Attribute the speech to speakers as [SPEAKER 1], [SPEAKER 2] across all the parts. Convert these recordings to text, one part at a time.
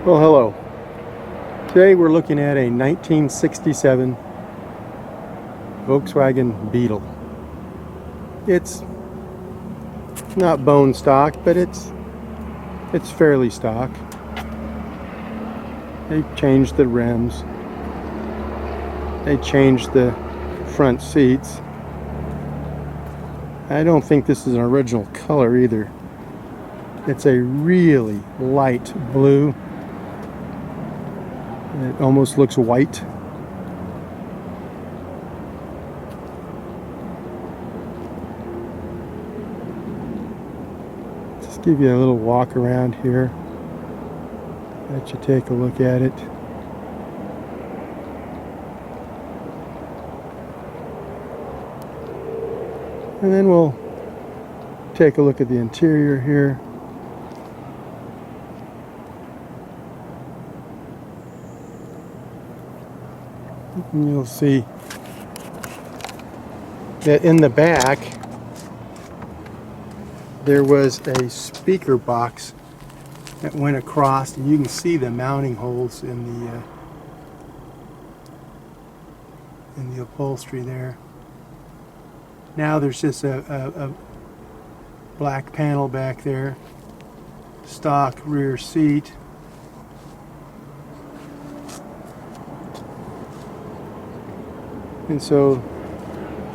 [SPEAKER 1] Well, hello. Today we're looking at a 1967 Volkswagen Beetle. It's not bone stock, but it's fairly stock. They changed the rims. They changed the front seats. I don't think this is an original color either. It's a really light blue. It almost looks white. Just give you a little walk around here. Let you take a look at it. And then we'll take a look at the interior here. And you'll see that in the back there was a speaker box that went across, and you can see the mounting holes in the upholstery there. Now there's just a black panel back there, stock rear seat. And so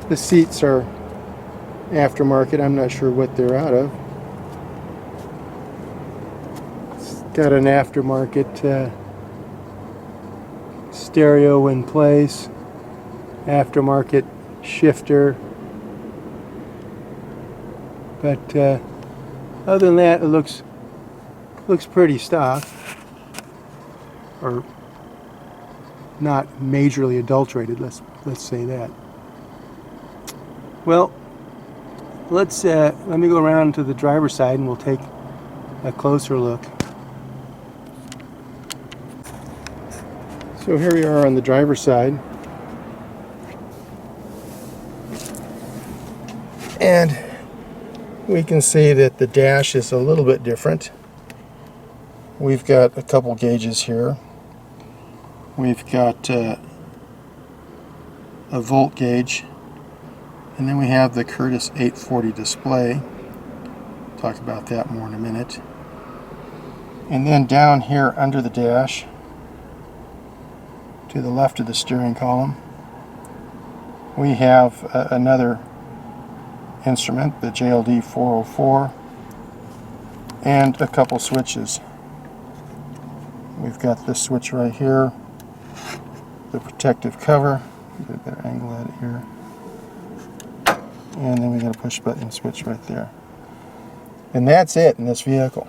[SPEAKER 1] the seats are aftermarket. I'm not sure what they're out of. It's got an aftermarket stereo in place, aftermarket shifter. But other than that, it looks pretty stock, or not majorly adulterated. Let's say that. Well, let me go around to the driver's side and we'll take a closer look. So here we are on the driver's side, and we can see that the dash is a little bit different. We've got a couple gauges here. We've got a volt gauge, and then we have the Curtis 840 display. Talk about that more in a minute. And then down here under the dash, to the left of the steering column, we have another instrument, the JLD 404, and a couple switches. We've got this switch right here, the protective cover. Get a better angle at it here. And then we got a push button switch right there. And that's it in this vehicle.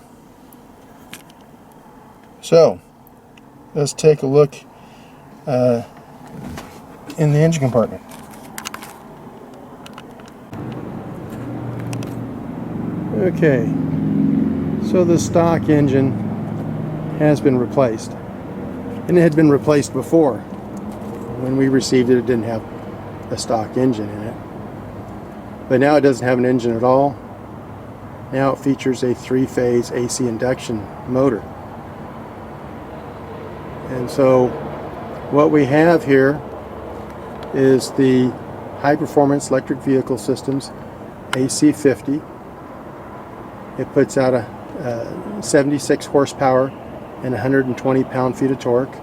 [SPEAKER 1] So let's take a look in the engine compartment. Okay, so the stock engine has been replaced, and it had been replaced before. When we received it, it didn't have a stock engine in it, but now it doesn't have an engine at all. Now it features a 3-phase AC induction motor. And so what we have here is the High Performance Electric Vehicle Systems AC50. It puts out a 76 horsepower and 120 pound-feet of torque.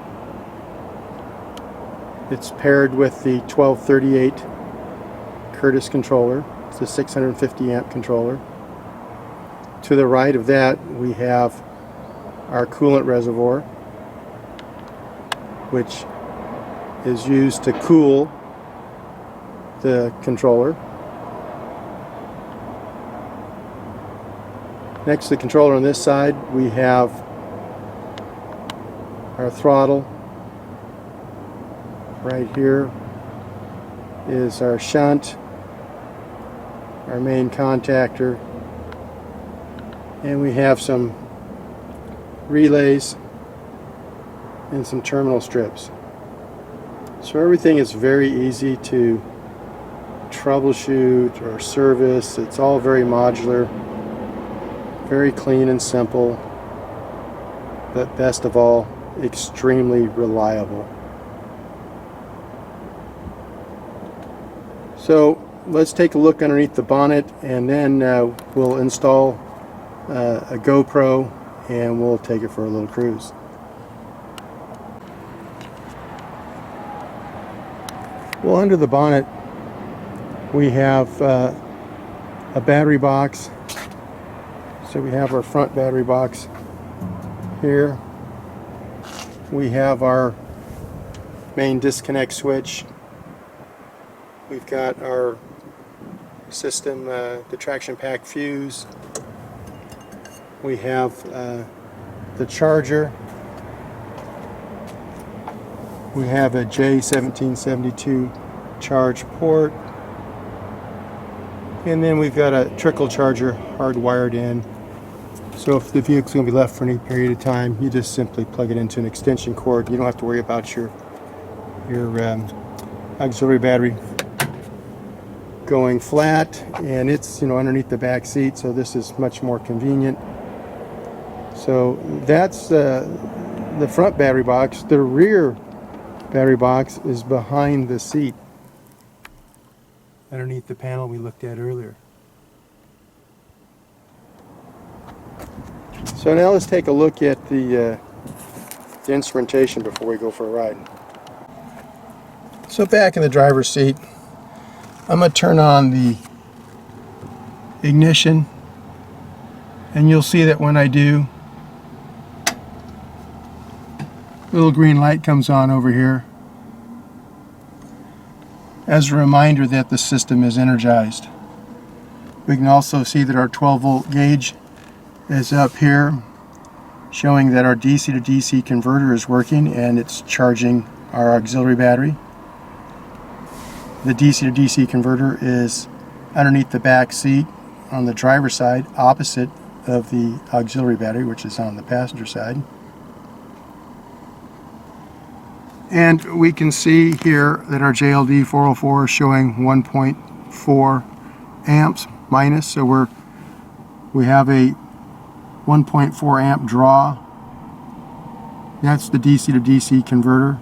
[SPEAKER 1] It's paired with the 1238 Curtis controller. It's a 650 amp controller. To the right of that, we have our coolant reservoir, which is used to cool the controller. Next to the controller on this side, we have our throttle. Right here is our shunt, our main contactor, and we have some relays and some terminal strips. So everything is very easy to troubleshoot or service. It's all very modular, very clean and simple. but best of all, extremely reliable. So let's take a look underneath the bonnet, and then we'll install a GoPro and we'll take it for a little cruise. Well, under the bonnet we have a battery box. So we have our front battery box here. We have our main disconnect switch. We've got our system, the traction pack fuse. We have the charger. We have a J1772 charge port. And then we've got a trickle charger hardwired in. So if the vehicle's going to be left for any period of time, you just simply plug it into an extension cord. You don't have to worry about your auxiliary battery going flat, and it's underneath the back seat, so this is much more convenient. So that's the front battery box. The rear battery box is behind the seat, underneath the panel we looked at earlier. So now let's take a look at the instrumentation before we go for a ride. So back in the driver's seat, I'm going to turn on the ignition, and you'll see that when I do, a little green light comes on over here as a reminder that the system is energized. We can also see that our 12-volt gauge is up here, showing that our DC to DC converter is working and it's charging our auxiliary battery. The DC to DC converter is underneath the back seat on the driver's side, opposite of the auxiliary battery, which is on the passenger side. And we can see here that our JLD 404 is showing 1.4 amps minus, so we have a 1.4 amp draw. That's the DC to DC converter.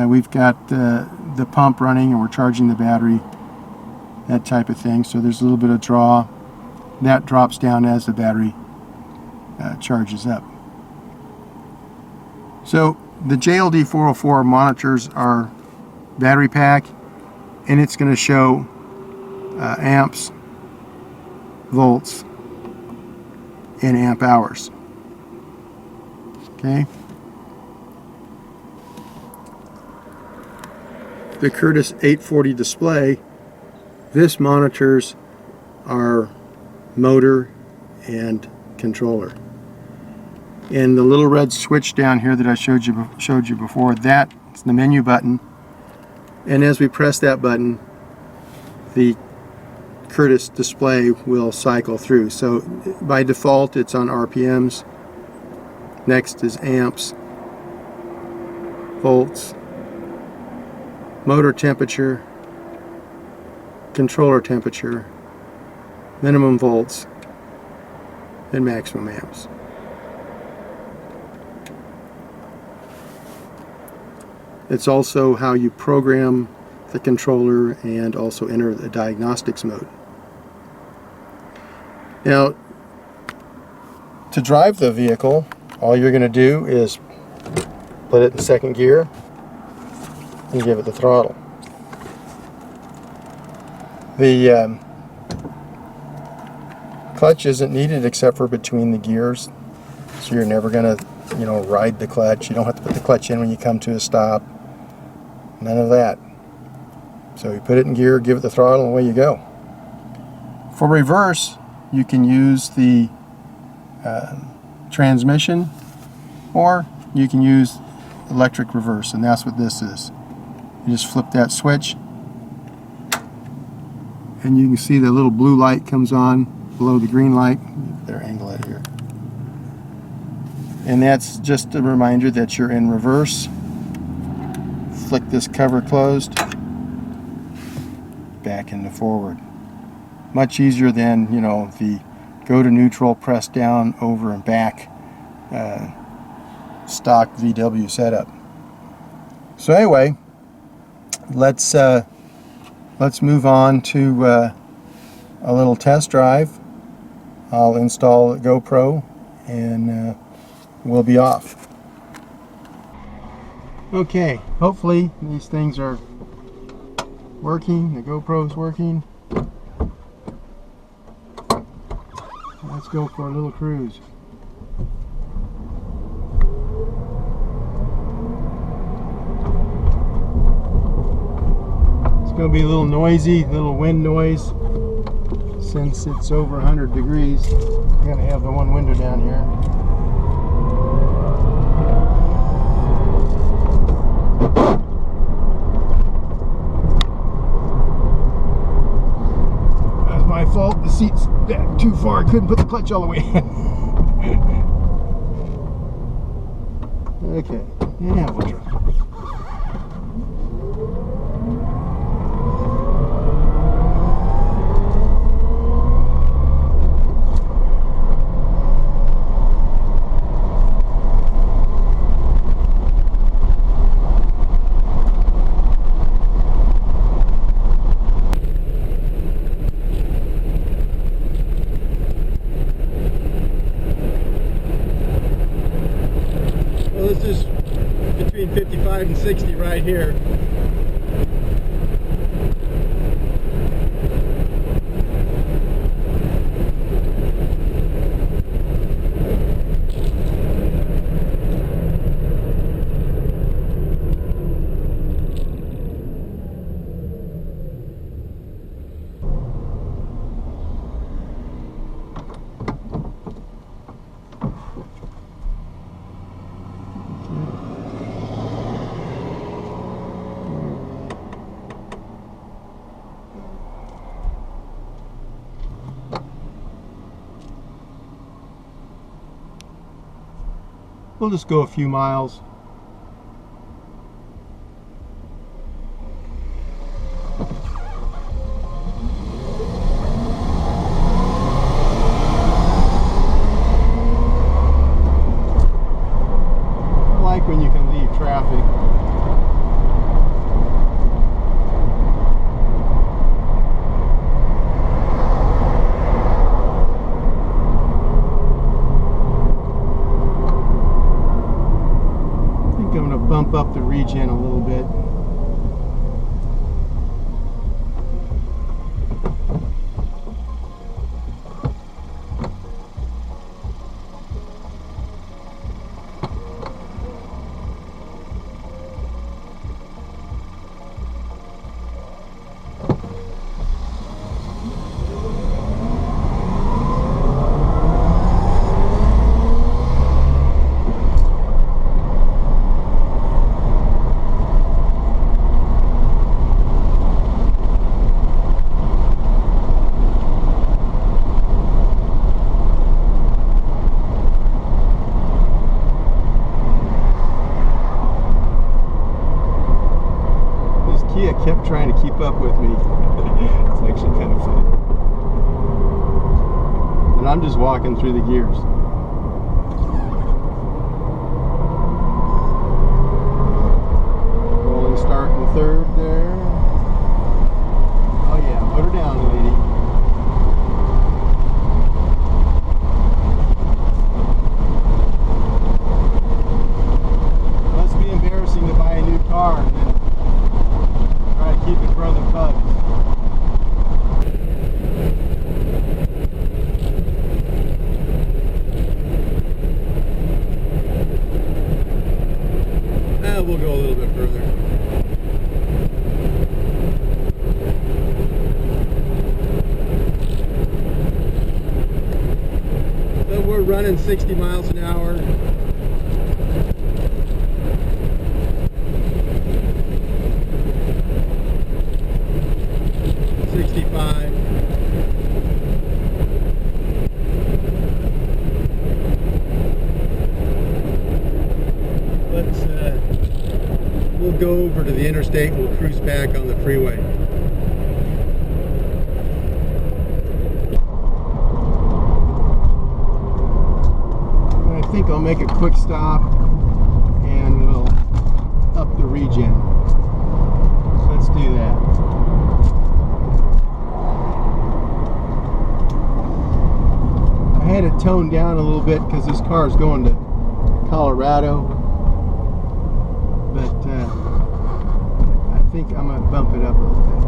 [SPEAKER 1] We've got the pump running and we're charging the battery, that type of thing. So there's a little bit of draw. That drops down as the battery charges up. So the JLD 404 monitors our battery pack, and it's going to show amps, volts, and amp hours. Okay. The Curtis 840 display, this monitors our motor and controller. And the little red switch down here that I showed you before, that's the menu button. And as we press that button, the Curtis display will cycle through. So by default it's on RPMs. Next is amps, volts, motor temperature, controller temperature, minimum volts, and maximum amps. It's also how you program the controller and also enter the diagnostics mode. Now, to drive the vehicle, all you're going to do is put it in second gear and give it the throttle. The clutch isn't needed except for between the gears, so you're never going to ride the clutch. You don't have to put the clutch in when you come to a stop. None of that. So you put it in gear, give it the throttle, and away you go. For reverse, you can use the transmission, or you can use electric reverse, and that's what this is. You just flip that switch, and you can see the little blue light comes on below the green light. Better angle it here. And that's just a reminder that you're in reverse. Flick this cover closed, back into forward. Much easier than the go to neutral, press down, over and back stock VW setup. So anyway, let's move on to a little test drive. I'll install a GoPro and we'll be off. Okay, hopefully these things are working. The GoPro's working. Let's go for a little cruise. It's going to be a little noisy, little wind noise, since it's over 100 degrees. I'm going to have the one window down here. That's my fault. The seat's back too far. I couldn't put the clutch all the way in. Okay, yeah, we'll try. This is between 55 and 60 right here. We'll just go a few miles. I like when you can leave traffic. Bump up the regen a little bit. Kept trying to keep up with me. It's actually kind of funny. And I'm just walking through the gears. Rolling start in third there. Oh yeah, put her down, lady. Must be embarrassing to buy a new car and then try to keep it for other bugs. We'll go a little bit further. So we're running 60 miles an hour. We'll go over to the interstate and we'll cruise back on the freeway. I think I'll make a quick stop and we'll up the regen. Let's do that. I had it toned down a little bit because this car is going to Colorado, but I think I'm going to bump it up a little bit.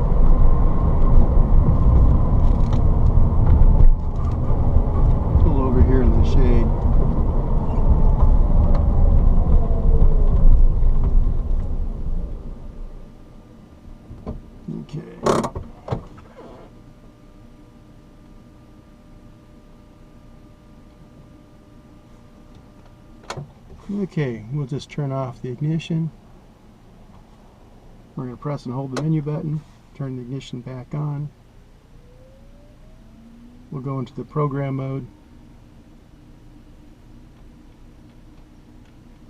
[SPEAKER 1] Pull over here in the shade. Okay. Okay, we'll just turn off the ignition. We're going to press and hold the menu button, turn the ignition back on. We'll go into the program mode.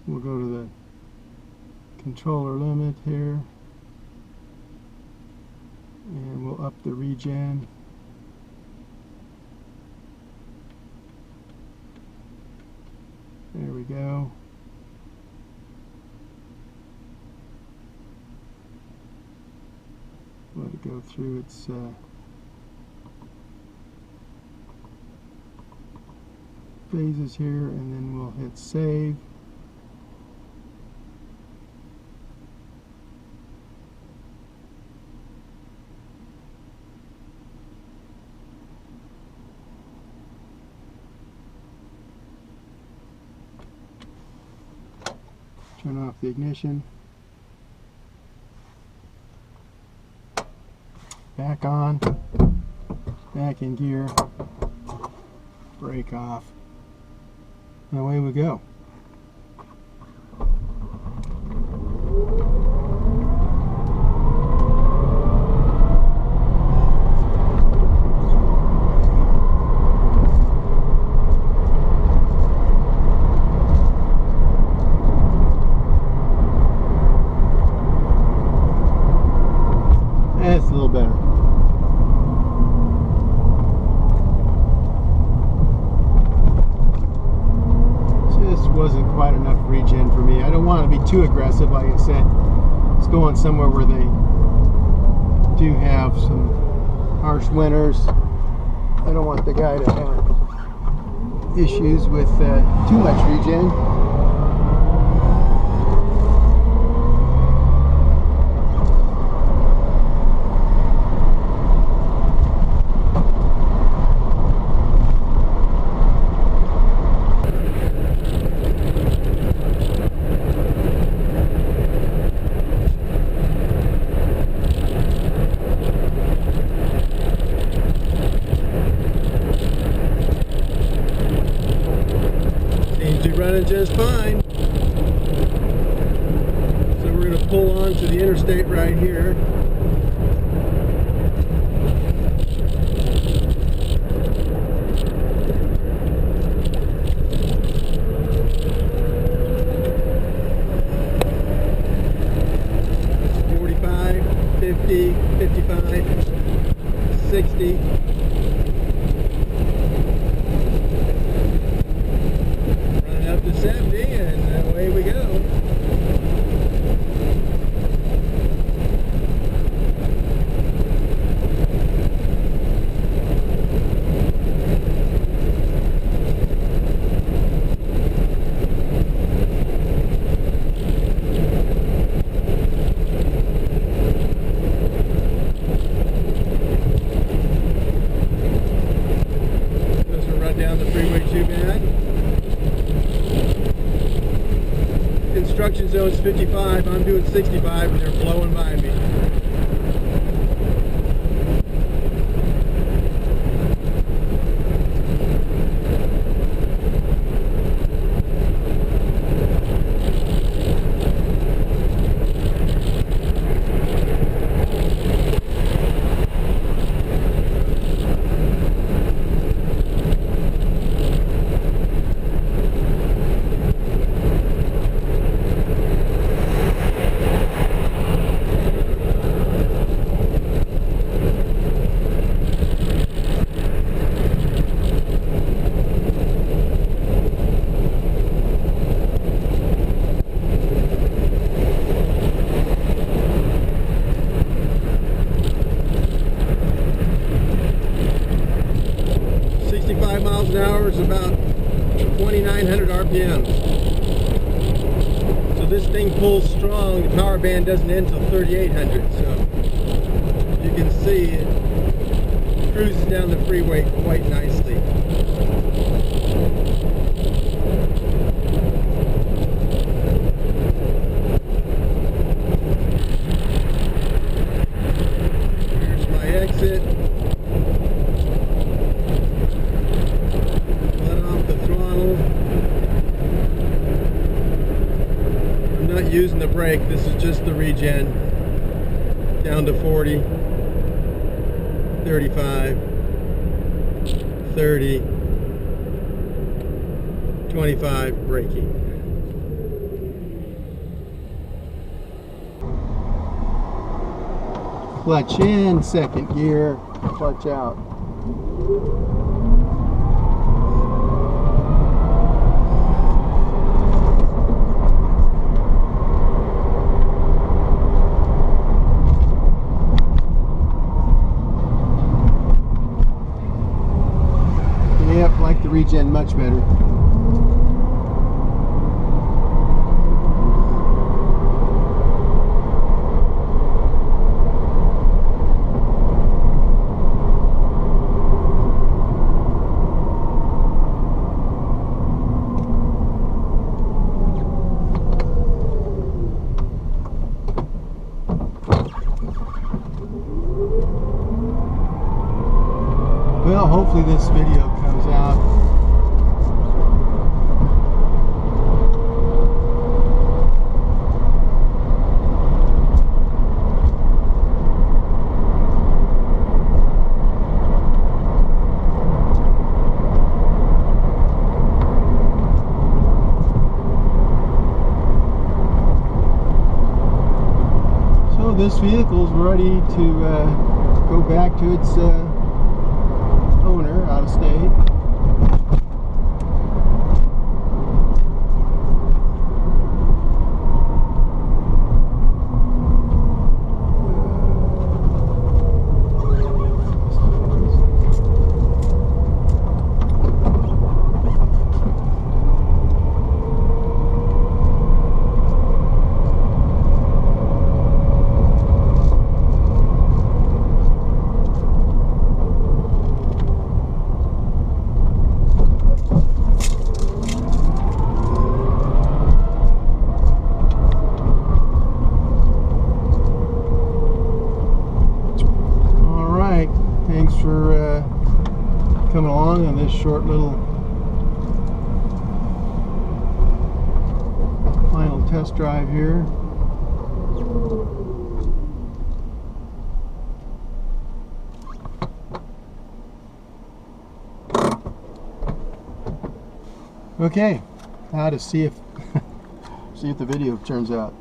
[SPEAKER 1] We'll go to the controller limit here. And we'll up the regen. There we go. Let it go through its phases here, and then we'll hit save. Turn off the ignition. Back on. Back in gear. Brake off. And away we go. That's a little better. Just wasn't quite enough regen for me. I don't want to be too aggressive, like I said. It's going somewhere where they do have some harsh winters. I don't want the guy to have issues with too much regen. Running just fine. So we're going to pull onto the interstate right here. $45, $50, $55, $60. Up to 70, and away we go. Doesn't run down the freeway too bad. Construction zone's 55, I'm doing 65, and they're blowing by me. this thing pulls strong, the power band doesn't end until 3,800, so you can see it cruises down the freeway quite nicely. Here's my exit. Let off the throttle. I'm not using the brake, this is just the regen. Down to 40, 35, 30, 25, braking. Clutch in, second gear, clutch out. Yep, like the regen much better. Well, hopefully this video comes out. So this vehicle is ready to go back to its owner out of state. Thanks for coming along on this short little final test drive here. Okay, now to see if see if the video turns out.